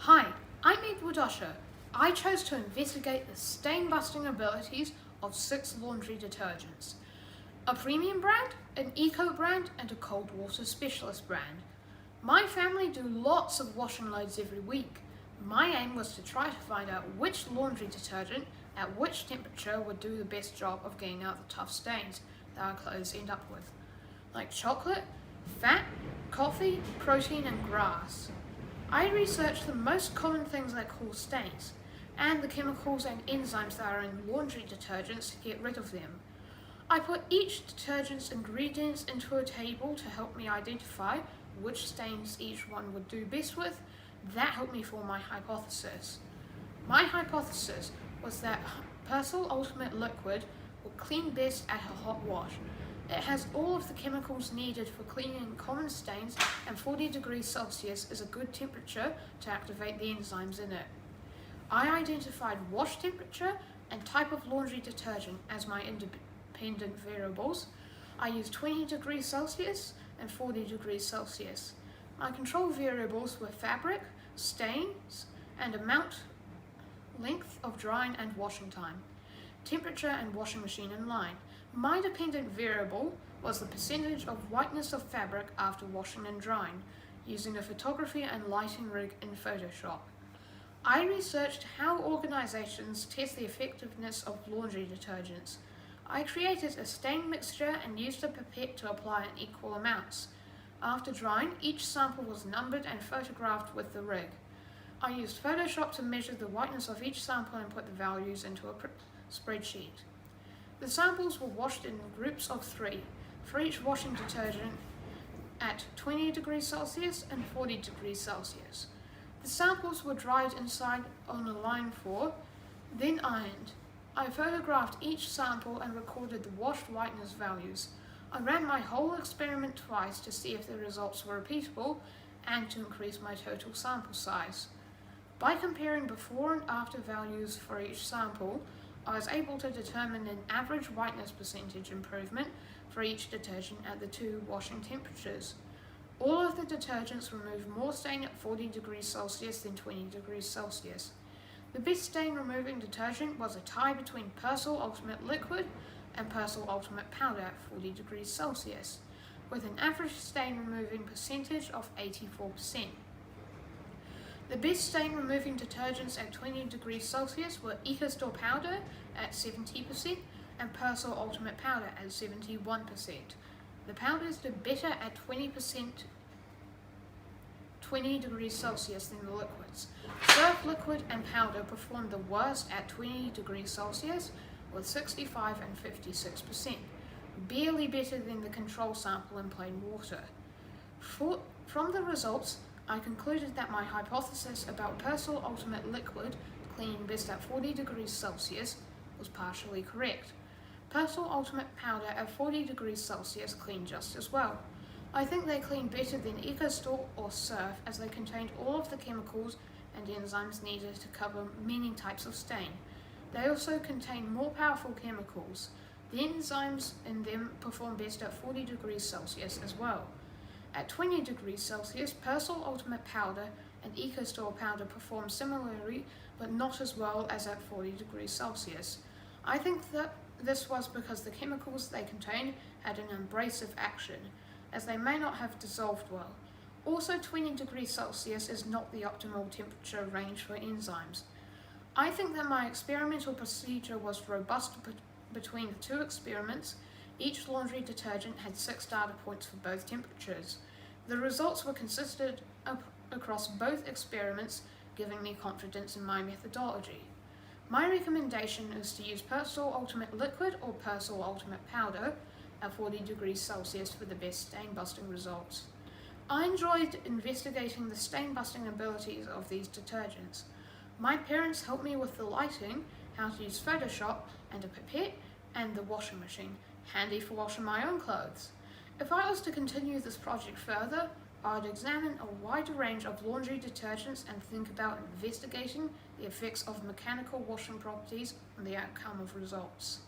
Hi, I'm Usher. I chose to investigate the stain-busting abilities of 6 laundry detergents. A premium brand, an eco brand, and a cold water specialist brand. My family do lots of washing loads every week. My aim was to try to find out which laundry detergent at which temperature would do the best job of getting out the tough stains that our clothes end up with, like chocolate, fat, coffee, protein, and grass. I researched the most common things that cause stains, and the chemicals and enzymes that are in laundry detergents to get rid of them. I put each detergent's ingredients into a table to help me identify which stains each one would do best with. That helped me form my hypothesis. My hypothesis was that Persil Ultimate Liquid will clean best at a hot wash. It has all of the chemicals needed for cleaning common stains, and 40 degrees Celsius is a good temperature to activate the enzymes in it. I identified wash temperature and type of laundry detergent as my independent variables. I used 20 degrees Celsius and 40 degrees Celsius. My control variables were fabric, stains, and amount, length of drying and washing time, temperature and washing machine in line. My dependent variable was the percentage of whiteness of fabric after washing and drying, using a photography and lighting rig in Photoshop. I researched how organizations test the effectiveness of laundry detergents. I created a stain mixture and used a pipette to apply in equal amounts. After drying, each sample was numbered and photographed with the rig. I used Photoshop to measure the whiteness of each sample and put the values into a spreadsheet. The samples were washed in groups of 3, for each washing detergent at 20 degrees Celsius and 40 degrees Celsius. The samples were dried inside on a line 4, then ironed. I photographed each sample and recorded the washed whiteness values. I ran my whole experiment twice to see if the results were repeatable and to increase my total sample size. By comparing before and after values for each sample, I was able to determine an average whiteness percentage improvement for each detergent at the 2 washing temperatures. All of the detergents removed more stain at 40 degrees Celsius than 20 degrees Celsius. The best stain removing detergent was a tie between Persil Ultimate Liquid and Persil Ultimate Powder at 40 degrees Celsius, with an average stain removing percentage of 84%. The best stain removing detergents at 20 degrees Celsius were EcoStore Powder at 70% and Persil Ultimate Powder at 71%. The powders did better at 20 degrees Celsius than the liquids. Surf liquid and powder performed the worst at 20 degrees Celsius with 65 and 56%, barely better than the control sample in plain water. From the results, I concluded that my hypothesis about Persil Ultimate Liquid cleaning best at 40 degrees Celsius was partially correct. Persil Ultimate Powder at 40 degrees Celsius cleaned just as well. I think they clean better than EcoStore or Surf, as they contained all of the chemicals and enzymes needed to cover many types of stain. They also contain more powerful chemicals. The enzymes in them perform best at 40 degrees Celsius as well. At 20 degrees Celsius, Persil Ultimate Powder and EcoStore Powder perform similarly, but not as well as at 40 degrees Celsius. I think that this was because the chemicals they contained had an abrasive action, as they may not have dissolved well. Also, 20 degrees Celsius is not the optimal temperature range for enzymes. I think that my experimental procedure was robust between the 2 experiments. Each laundry detergent had 6 data points for both temperatures. The results were consistent across both experiments, giving me confidence in my methodology. My recommendation is to use Persil Ultimate Liquid or Persil Ultimate Powder at 40 degrees Celsius for the best stain-busting results. I enjoyed investigating the stain-busting abilities of these detergents. My parents helped me with the lighting, how to use Photoshop, and a pipette, and the washing machine, handy for washing my own clothes. If I was to continue this project further, I would examine a wider range of laundry detergents and think about investigating the effects of mechanical washing properties on the outcome of results.